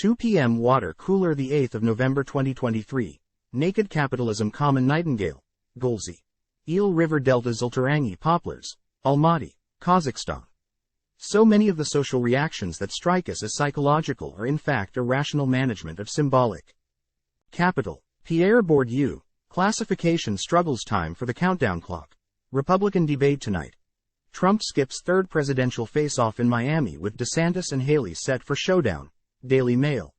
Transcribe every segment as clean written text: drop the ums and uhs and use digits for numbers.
2 p.m. Water cooler, the 8th of November 2023. Naked capitalism, common Nightingale, golzii. Eel River, Delta-Zheltorangy, Poplars, Almaty, Kazakhstan. So many of the social reactions that strike us as psychological are in fact a rational management of symbolic capital. Pierre Bourdieu. Classification struggles, time for the countdown clock. Republican debate tonight. Trump skips third presidential face-off in Miami with DeSantis and Haley set for showdown. Daily Mail.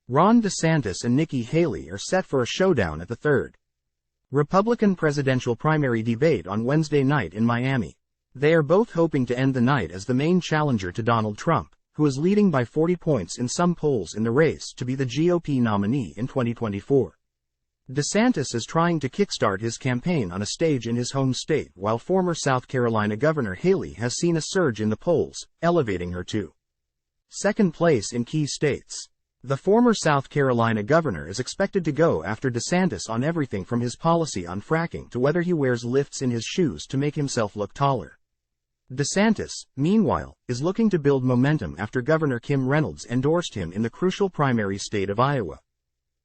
Ron DeSantis and Nikki Haley are set for a showdown at the third Republican presidential primary debate on Wednesday night in Miami. They are both hoping to end the night as the main challenger to Donald Trump, who is leading by 40 points in some polls in the race to be the GOP nominee in 2024. DeSantis is trying to kickstart his campaign on a stage in his home state, while former South Carolina Governor Haley has seen a surge in the polls, elevating her to second place in key states. The former South Carolina governor is expected to go after DeSantis on everything from his policy on fracking to whether he wears lifts in his shoes to make himself look taller. DeSantis, meanwhile, is looking to build momentum after Governor Kim Reynolds endorsed him in the crucial primary state of Iowa.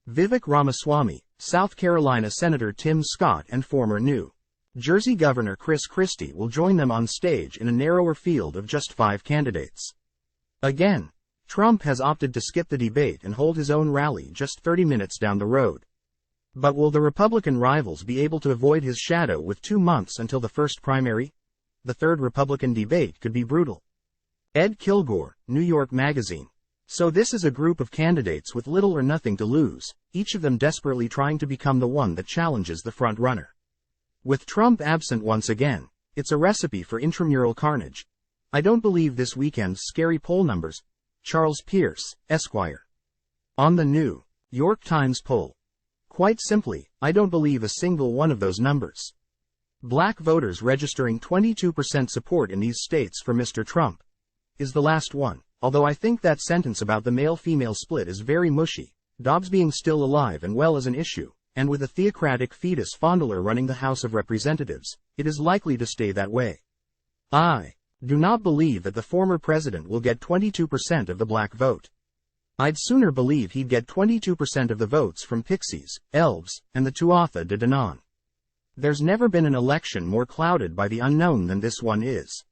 Vivek Ramaswamy, South Carolina Senator Tim Scott, and former New Jersey Governor Chris Christie will join them on stage in a narrower field of just 5 candidates. Again, Trump has opted to skip the debate and hold his own rally just 30 minutes down the road. But will the Republican rivals be able to avoid his shadow with 2 months until the first primary? The third Republican debate could be brutal. Ed Kilgore, New York Magazine. So this is a group of candidates with little or nothing to lose, each of them desperately trying to become the one that challenges the front runner. With Trump absent once again, it's a recipe for intramural carnage. I don't believe this weekend's scary poll numbers. Charles Pierce, Esquire. On the New York Times poll. Quite simply, I don't believe a single one of those numbers. Black voters registering 22% support in these states for Mr. Trump is the last one. Although I think that sentence about the male-female split is very mushy. Dobbs being still alive and well is an issue, and with a theocratic fetus fondler running the House of Representatives, it is likely to stay that way. I do not believe that the former president will get 22% of the black vote. I'd sooner believe he'd get 22% of the votes from pixies, elves, and the Tuatha De Danann. There's never been an election more clouded by the unknown than this one is.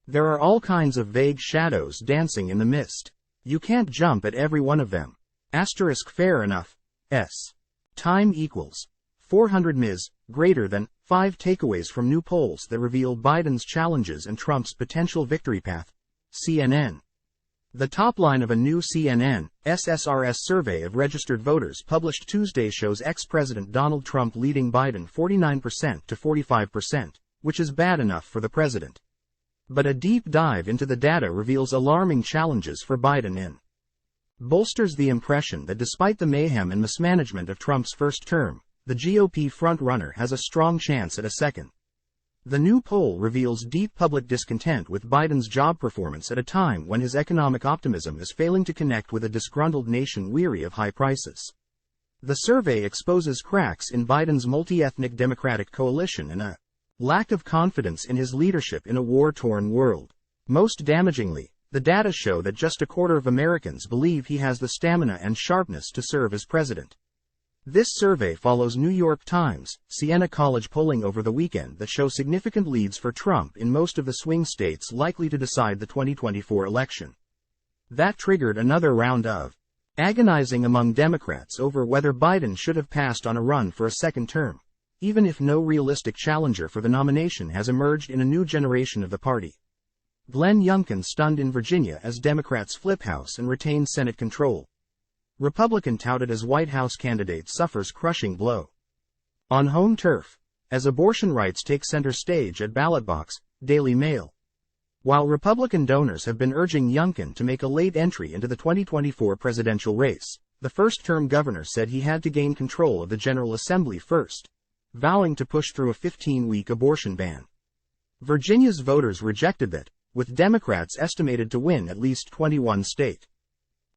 There are all kinds of vague shadows dancing in the mist. You can't jump at every one of them. Asterisk, fair enough. Time equals 400 ms, greater than 5 takeaways from new polls that reveal Biden's challenges and Trump's potential victory path. CNN. The top line of a new CNN SSRS survey of registered voters published Tuesday shows ex-President Donald Trump leading Biden 49% to 45%, which is bad enough for the president. But a deep dive into the data reveals alarming challenges for Biden in bolsters the impression that despite the mayhem and mismanagement of Trump's first term, the GOP frontrunner has a strong chance at a second. The new poll reveals deep public discontent with Biden's job performance at a time when his economic optimism is failing to connect with a disgruntled nation weary of high prices. The survey exposes cracks in Biden's multi-ethnic Democratic coalition and a lack of confidence in his leadership in a war-torn world. Most damagingly, the data show that just a quarter of Americans believe he has the stamina and sharpness to serve as president. This survey follows New York Times, Siena College polling over the weekend that show significant leads for Trump in most of the swing states likely to decide the 2024 election. That triggered another round of agonizing among Democrats over whether Biden should have passed on a run for a second term, even if no realistic challenger for the nomination has emerged in a new generation of the party. Glenn Youngkin stunned in Virginia as Democrats flip House and retain Senate control. Republican touted as White House candidate suffers crushing blow. On home turf, as abortion rights take center stage at ballot box, Daily Mail. While Republican donors have been urging Youngkin to make a late entry into the 2024 presidential race, the first-term governor said he had to gain control of the General Assembly first, vowing to push through a 15-week abortion ban. Virginia's voters rejected that, with Democrats estimated to win at least 21 state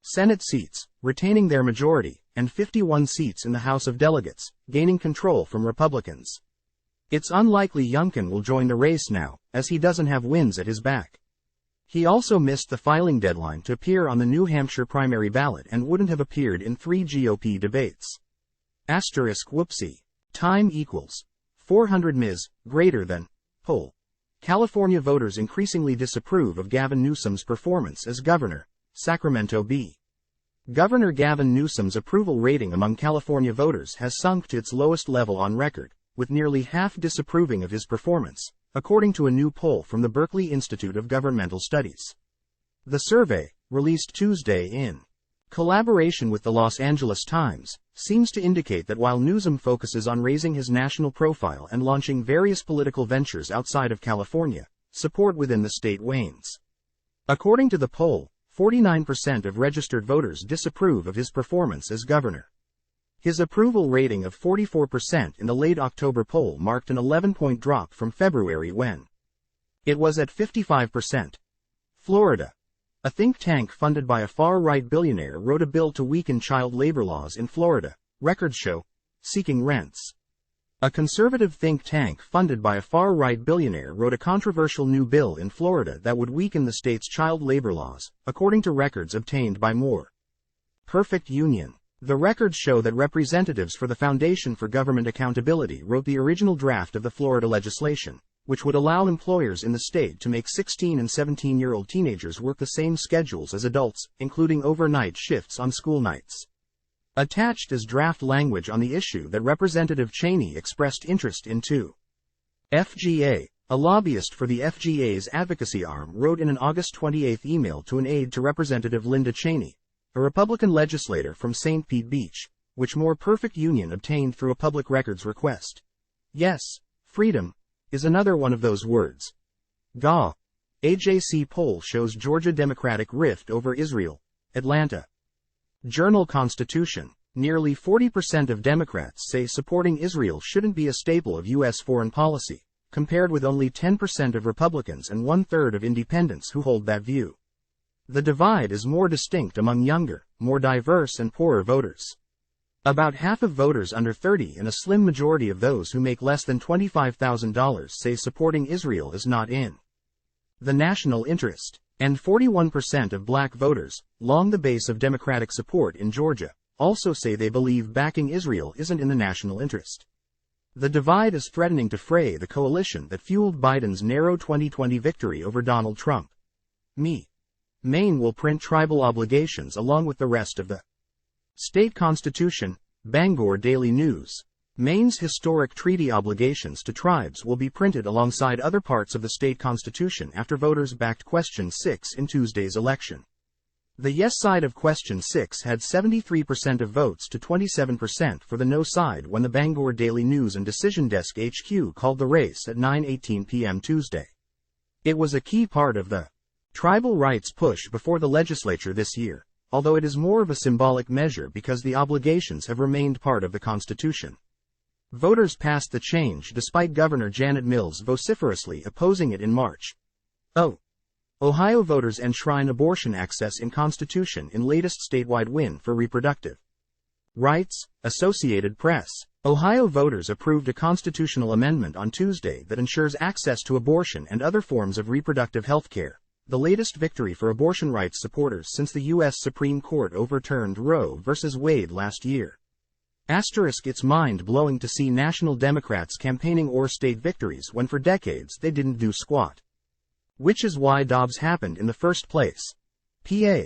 Senate seats, retaining their majority, and 51 seats in the House of Delegates, gaining control from Republicans. It's unlikely Youngkin will join the race now, as he doesn't have wins at his back. He also missed the filing deadline to appear on the New Hampshire primary ballot and wouldn't have appeared in 3 GOP debates. Asterisk whoopsie. Time equals 400 ms, greater than, poll. California voters increasingly disapprove of Gavin Newsom's performance as governor, Sacramento B. Governor Gavin Newsom's approval rating among California voters has sunk to its lowest level on record, with nearly half disapproving of his performance, according to a new poll from the Berkeley Institute of Governmental Studies. The survey, released Tuesday in collaboration with the Los Angeles Times, seems to indicate that while Newsom focuses on raising his national profile and launching various political ventures outside of California, support within the state wanes. According to the poll, 49% of registered voters disapprove of his performance as governor. His approval rating of 44% in the late October poll marked an 11-point drop from February when it was at 55%. Florida. A think tank funded by a far-right billionaire wrote a bill to weaken child labor laws in Florida, records show, seeking rents. A conservative think tank funded by a far-right billionaire wrote a controversial new bill in Florida that would weaken the state's child labor laws, according to records obtained by More Perfect Union. The records show that representatives for the Foundation for Government Accountability wrote the original draft of the Florida legislation, which would allow employers in the state to make 16 and 17-year-old teenagers work the same schedules as adults, including overnight shifts on school nights. Attached is draft language on the issue that Representative Cheney expressed interest in too. FGA, a lobbyist for the FGA's advocacy arm, wrote in an August 28 email to an aide to Representative Linda Cheney, a Republican legislator from St. Pete Beach, which More Perfect Union obtained through a public records request. Yes, freedom is another one of those words. GAW. AJC poll shows Georgia Democratic rift over Israel. Atlanta. Journal-Constitution. Nearly 40% of Democrats say supporting Israel shouldn't be a staple of U.S. foreign policy, compared with only 10% of Republicans and one-third of independents who hold that view. The divide is more distinct among younger, more diverse and poorer voters. About half of voters under 30 and a slim majority of those who make less than $25,000 say supporting Israel is not in the national interest, and 41% of black voters, long the base of Democratic support in Georgia, also say they believe backing Israel isn't in the national interest. The divide is threatening to fray the coalition that fueled Biden's narrow 2020 victory over Donald Trump. Maine will print tribal obligations along with the rest of the state constitution. Bangor Daily News. Maine's historic treaty obligations to tribes will be printed alongside other parts of the state constitution after voters backed Question 6 in Tuesday's election. The yes side of Question 6 had 73% of votes to 27% for the no side when the Bangor Daily News and Decision Desk HQ called the race at 9:18 p.m. Tuesday. It was a key part of the tribal rights push before the legislature this year, although it is more of a symbolic measure because the obligations have remained part of the Constitution. Voters passed the change despite Governor Janet Mills vociferously opposing it in March. Ohio voters enshrine abortion access in Constitution in latest statewide win for reproductive rights. Associated Press. Ohio voters approved a constitutional amendment on Tuesday that ensures access to abortion and other forms of reproductive health care, the latest victory for abortion rights supporters since the U.S. Supreme Court overturned Roe v. Wade last year. It's mind-blowing to see national Democrats campaigning or state victories when for decades they didn't do squat. Which is why Dobbs happened in the first place. PA.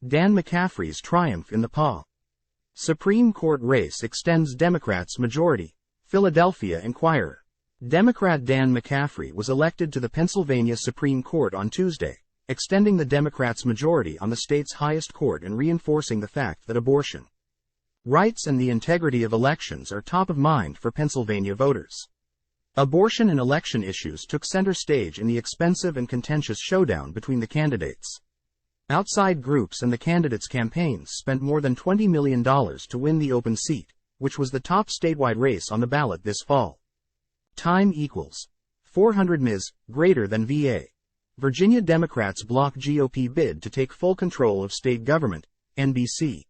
Dan McCaffrey's triumph in the PA. Supreme Court race extends Democrats' majority. Philadelphia Inquirer. Democrat Dan McCaffrey was elected to the Pennsylvania Supreme Court on Tuesday, extending the Democrats' majority on the state's highest court and reinforcing the fact that abortion rights and the integrity of elections are top of mind for Pennsylvania voters. Abortion and election issues took center stage in the expensive and contentious showdown between the candidates. Outside groups and the candidates' campaigns spent more than $20 million to win the open seat, which was the top statewide race on the ballot this fall. Time equals 400 ms, greater than VA. Virginia Democrats block GOP bid to take full control of state government. NBC.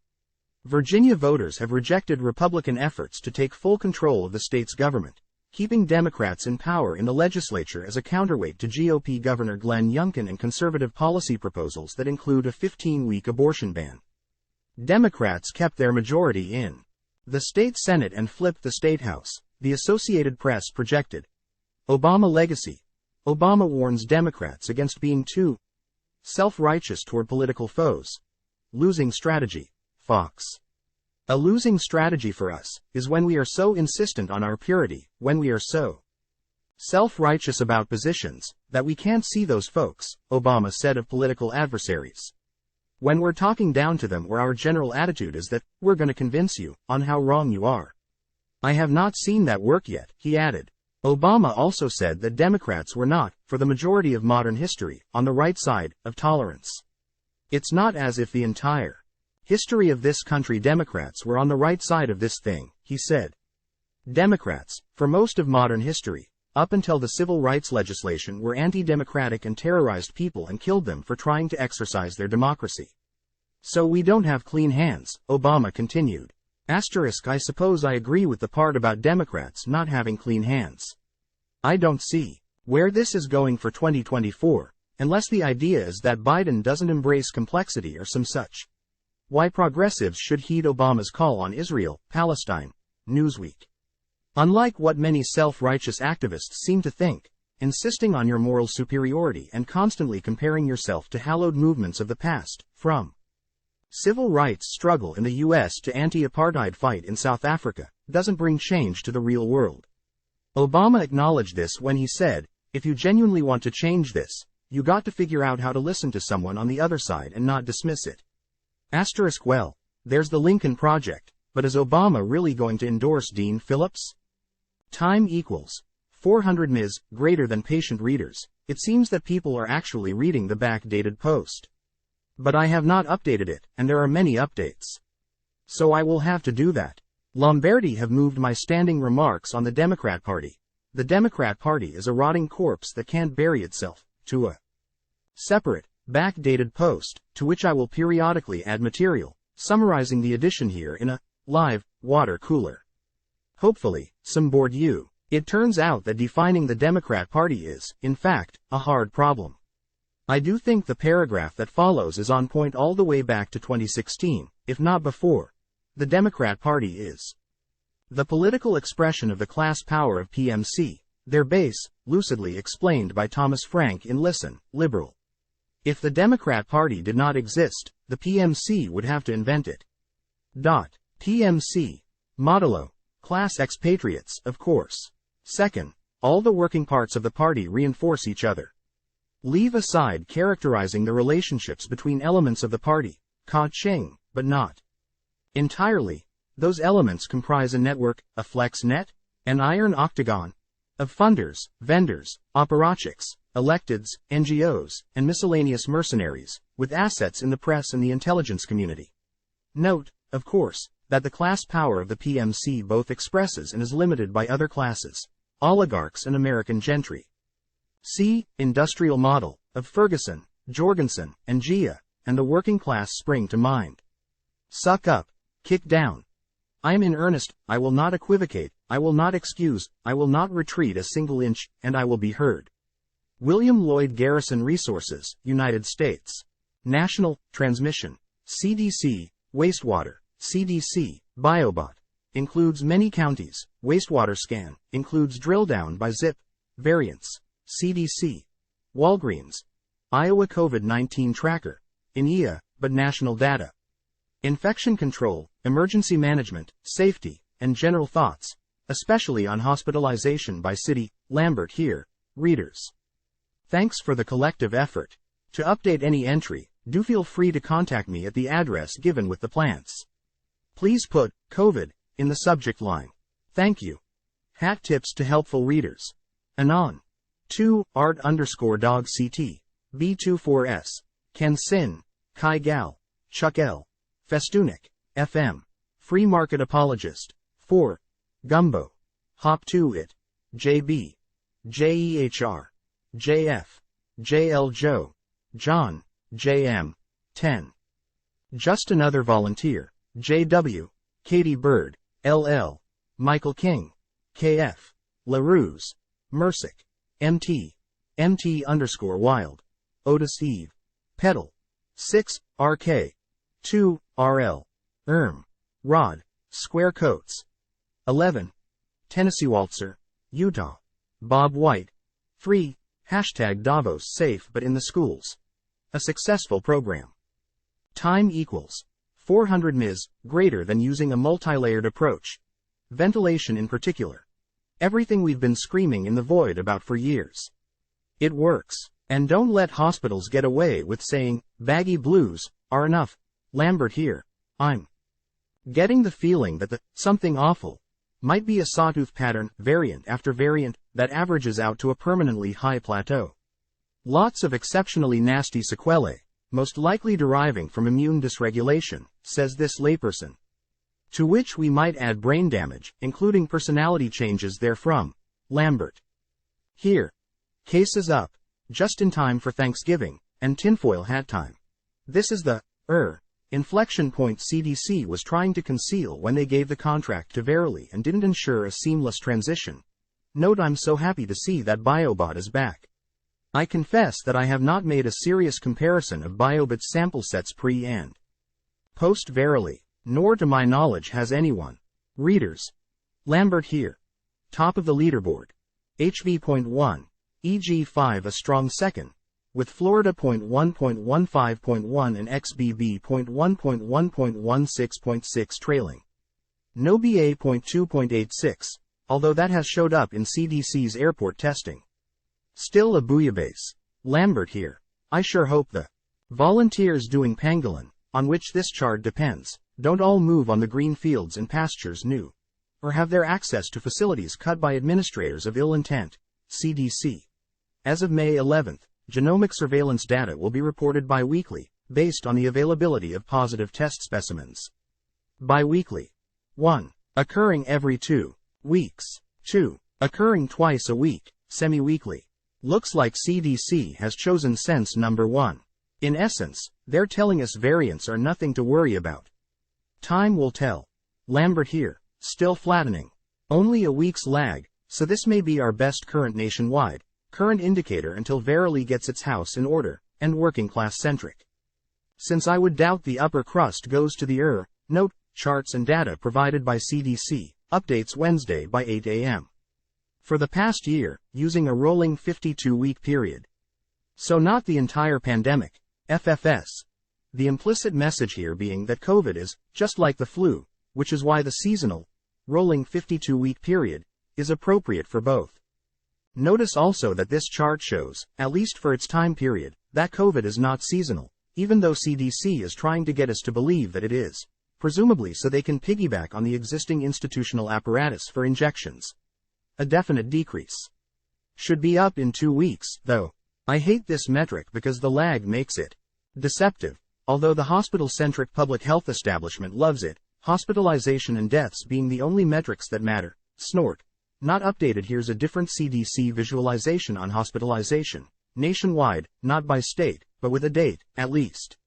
Virginia voters have rejected Republican efforts to take full control of the state's government, keeping Democrats in power in the legislature as a counterweight to GOP Governor Glenn Youngkin and conservative policy proposals that include a 15-week abortion ban. Democrats kept their majority in the state Senate and flipped the state House, the Associated Press projected. Obama legacy. Obama warns Democrats against being too self-righteous toward political foes. Losing strategy. Fox. A losing strategy for us is when we are so insistent on our purity, when we are so self-righteous about positions that we can't see those folks, Obama said of political adversaries. When we're talking down to them, where our general attitude is that we're going to convince you on how wrong you are. I have not seen that work yet, he added. Obama also said that Democrats were not, for the majority of modern history, on the right side of tolerance. It's not as if the entire history of this country Democrats were on the right side of this thing, he said. Democrats, for most of modern history, up until the civil rights legislation, were anti-democratic and terrorized people and killed them for trying to exercise their democracy. So we don't have clean hands, Obama continued. I suppose I agree with the part about Democrats not having clean hands. I don't see where this is going for 2024, unless the idea is that Biden doesn't embrace complexity or some such. Why progressives should heed Obama's call on Israel, Palestine. Newsweek. Unlike what many self-righteous activists seem to think, insisting on your moral superiority and constantly comparing yourself to hallowed movements of the past, from civil rights struggle in the U.S. to anti-apartheid fight in South Africa, doesn't bring change to the real world. Obama acknowledged this when he said, if you genuinely want to change this, you got to figure out how to listen to someone on the other side and not dismiss it. Well, there's the Lincoln Project, but is Obama really going to endorse Dean Phillips? Time equals 400 ms. Greater than patient readers. It seems that people are actually reading the backdated post. But I have not updated it, and there are many updates. So I will have to do that. Lombardi have moved my standing remarks on the Democrat Party. The Democrat Party is a rotting corpse that can't bury itself, to a separate, backdated post, to which I will periodically add material, summarizing the edition here in a live water cooler. Hopefully, some Bourdieu. It turns out that defining the Democrat Party is, in fact, a hard problem. I do think the paragraph that follows is on point all the way back to 2016, if not before. The Democrat Party is the political expression of the class power of PMC, their base, lucidly explained by Thomas Frank in Listen, Liberal. If the Democrat Party did not exist, the PMC would have to invent it. PMC. Modulo. Class expatriates, of course. Second, all the working parts of the party reinforce each other. Leave aside characterizing the relationships between elements of the party, ka-ching, but not entirely. Those elements comprise a network, a flex net, an iron octagon, of funders, vendors, apparatchiks, electeds, NGOs, and miscellaneous mercenaries, with assets in the press and the intelligence community. Note, of course, that the class power of the PMC both expresses and is limited by other classes, oligarchs and American gentry. See, industrial model, of Ferguson, Jorgensen, and Gia, and the working class spring to mind. Suck up, kick down. I am in earnest, I will not equivocate, I will not excuse, I will not retreat a single inch, and I will be heard. William Lloyd Garrison Resources, United States. National, Transmission. CDC, Wastewater. CDC, Biobot. Includes many counties. Wastewater scan. Includes drill down by zip. Variants. CDC. Walgreens. Iowa COVID-19 tracker. INEA, but national data. Infection control, emergency management, safety, and general thoughts, especially on hospitalization by city. Lambert here, readers. Thanks for the collective effort. To update any entry, do feel free to contact me at the address given with the plants. Please put COVID in the subject line. Thank you. Hat tips to helpful readers. Anon. 2, art_dog CT. B24S. Ken Sin. Kai Gal. Chuck L. Festunik. FM. Free market apologist. 4. Gumbo. Hop to it. JB. JEHR. JF. JL Joe. John. JM. 10. Just another volunteer. JW. Katie Bird. LL. Michael King. KF. LaRuse, Mersic, MT _wild, Otis Eve, Pedal, 6, RK, 2, RL, Rod, Square Coats, 11, Tennessee Waltzer, Utah, Bob White, 3, #Davos safe but in the schools. A successful program. Time equals 400 ms, greater than using a multi-layered approach. Ventilation in particular. Everything we've been screaming in the void about for years. It works. And don't let hospitals get away with saying, baggy blues, are enough. Lambert here. I'm getting the feeling that the something awful might be a sawtooth pattern, variant after variant, that averages out to a permanently high plateau. Lots of exceptionally nasty sequelae, most likely deriving from immune dysregulation, says this layperson. To which we might add brain damage, including personality changes therefrom. Lambert. Here. Cases up. Just in time for Thanksgiving, and tinfoil hat time. This is the, inflection point CDC was trying to conceal when they gave the contract to Verily and didn't ensure a seamless transition. Note I'm so happy to see that BioBot is back. I confess that I have not made a serious comparison of BioBot's sample sets pre and post Verily, nor to my knowledge has anyone. Readers. Lambert here. Top of the leaderboard. HB.1. EG5 a strong second, with Florida.1.15.1 and XBB.1.1.16.6 trailing. No BA.2.86, although that has showed up in CDC's airport testing. Still a bouillabaisse. Lambert here. I sure hope the volunteers doing pangolin, on which this chart depends, don't all move on the green fields and pastures new, or have their access to facilities cut by administrators of ill intent. CDC. As of May 11, genomic surveillance data will be reported bi-weekly, based on the availability of positive test specimens. Bi-weekly. 1. Occurring every 2 weeks. 2. Occurring twice a week, semi-weekly. Looks like CDC has chosen sense number 1. In essence, they're telling us variants are nothing to worry about. Time will tell. Lambert here, still flattening. Only a week's lag, so this may be our best current indicator until Verily gets its house in order, and working class centric. Since I would doubt the upper crust goes to the note, charts and data provided by CDC, updates Wednesday by 8 a.m. For the past year, using a rolling 52-week period. So not the entire pandemic, FFS. The implicit message here being that COVID is, just like the flu, which is why the seasonal, rolling 52-week period, is appropriate for both. Notice also that this chart shows, at least for its time period, that COVID is not seasonal, even though CDC is trying to get us to believe that it is, presumably so they can piggyback on the existing institutional apparatus for injections. A definite decrease. Should be up in 2 weeks, though. I hate this metric because the lag makes it deceptive, although the hospital-centric public health establishment loves it, hospitalization and deaths being the only metrics that matter. Snort. Not updated. Here's a different CDC visualization on hospitalization, nationwide, not by state, but with a date, at least.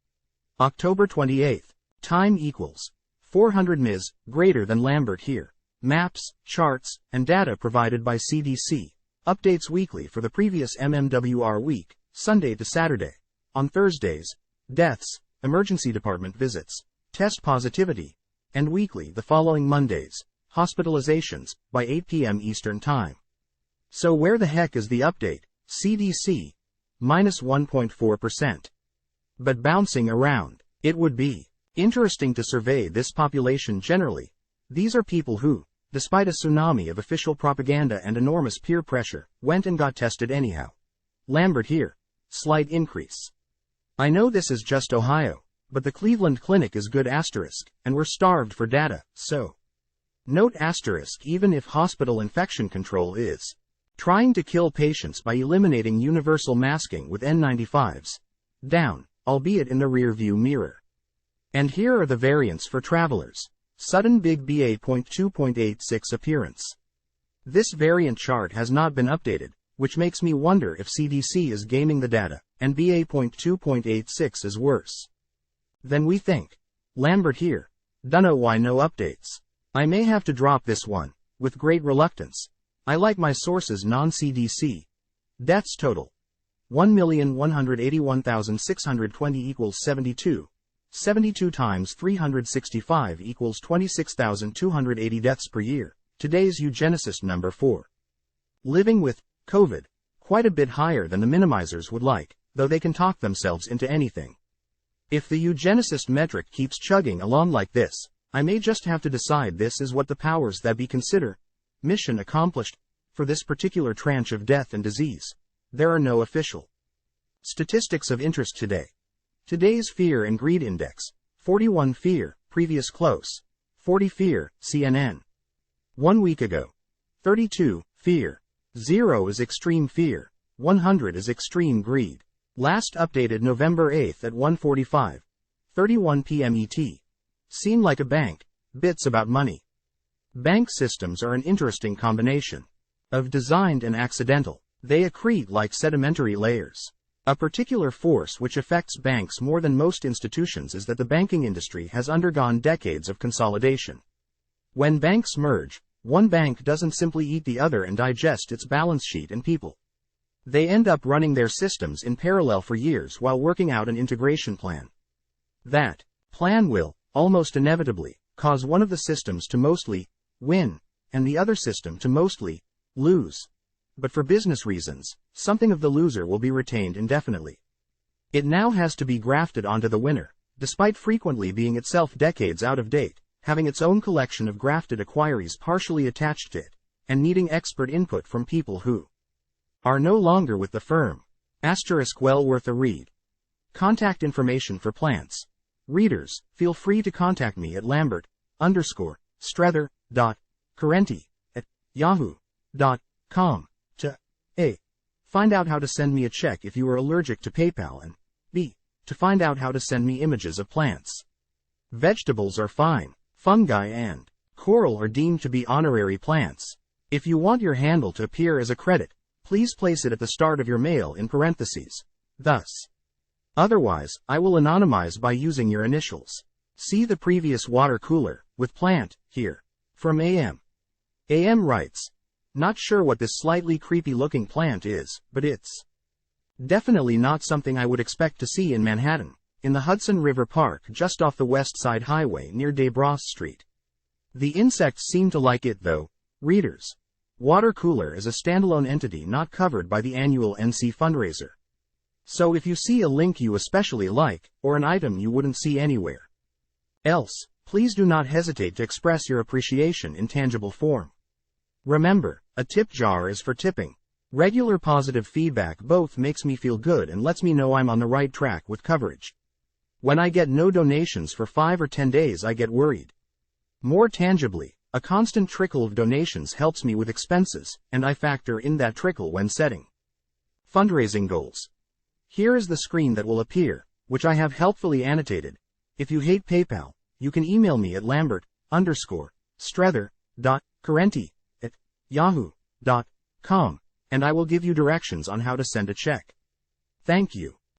October 28. Time equals 400 ms, greater than Lambert here. Maps, charts, and data provided by CDC. Updates weekly for the previous MMWR week, Sunday to Saturday. On Thursdays, deaths, emergency department visits, test positivity, and weekly the following Mondays. Hospitalizations, by 8 p.m. Eastern Time. So where the heck is the update? CDC, minus 1.4%. But bouncing around, it would be interesting to survey this population generally. These are people who, despite a tsunami of official propaganda and enormous peer pressure, went and got tested anyhow. Lambert here. Slight increase. I know this is just Ohio, but the Cleveland Clinic is good asterisk, and we're starved for data, so. Note asterisk even if hospital infection control is trying to kill patients by eliminating universal masking with N95s. Down, albeit in the rearview mirror. And here are the variants for travelers. Sudden big BA.2.86 appearance. This variant chart has not been updated, which makes me wonder if CDC is gaming the data, and BA.2.86 is worse than we think. Lambert here. Dunno why no updates. I may have to drop this one, with great reluctance. I like my sources non-CDC. Deaths total. 1,181,620 equals 72. 72 times 365 equals 26,280 deaths per year. Today's eugenicist number 4. Living with COVID. Quite a bit higher than the minimizers would like, though they can talk themselves into anything. If the eugenicist metric keeps chugging along like this, I may just have to decide this is what the powers that be consider mission accomplished for this particular tranche of death and disease. There are no official statistics of interest today. Today's Fear and Greed Index, 41 fear, previous close, 40 fear, CNN. 1 week ago, 32, fear, 0 is extreme fear, 100 is extreme greed. Last updated November 8th at 1:45, 31 p.m. ET. Seem like a bank, bits about money. Bank systems are an interesting combination of designed and accidental. They accrete like sedimentary layers. A particular force which affects banks more than most institutions is that the banking industry has undergone decades of consolidation. When banks merge, one bank doesn't simply eat the other and digest its balance sheet and people. They end up running their systems in parallel for years while working out an integration plan. That plan will, almost inevitably, cause one of the systems to mostly win, and the other system to mostly lose. But for business reasons, something of the loser will be retained indefinitely. It now has to be grafted onto the winner, despite frequently being itself decades out of date, having its own collection of grafted acquirees partially attached to it, and needing expert input from people who are no longer with the firm. * well worth a read. Contact information for plants. Readers, feel free to contact me at lambert_strether.currenti@yahoo.com. To A. Find out how to send me a check if you are allergic to PayPal, and B. To find out how to send me images of plants. Vegetables are fine. Fungi and coral are deemed to be honorary plants. If you want your handle to appear as a credit, please place it at the start of your mail in parentheses. Thus. Otherwise, I will anonymize by using your initials. See the previous water cooler, with plant, here. From AM. AM writes, not sure what this slightly creepy looking plant is, but it's definitely not something I would expect to see in Manhattan, in the Hudson River Park just off the West Side Highway near Desbras Street. The insects seem to like it though. Readers. Water cooler is a standalone entity not covered by the annual NC fundraiser. So if you see a link you especially like, or an item you wouldn't see anywhere else, please do not hesitate to express your appreciation in tangible form. Remember, a tip jar is for tipping. Regular positive feedback both makes me feel good and lets me know I'm on the right track with coverage. When I get no donations for 5 or 10 days I get worried. More tangibly, a constant trickle of donations helps me with expenses, and I factor in that trickle when setting fundraising goals. Here is the screen that will appear, which I have helpfully annotated. If you hate PayPal, you can email me at lambert_strether.currenti@yahoo.com, and I will give you directions on how to send a check. Thank you.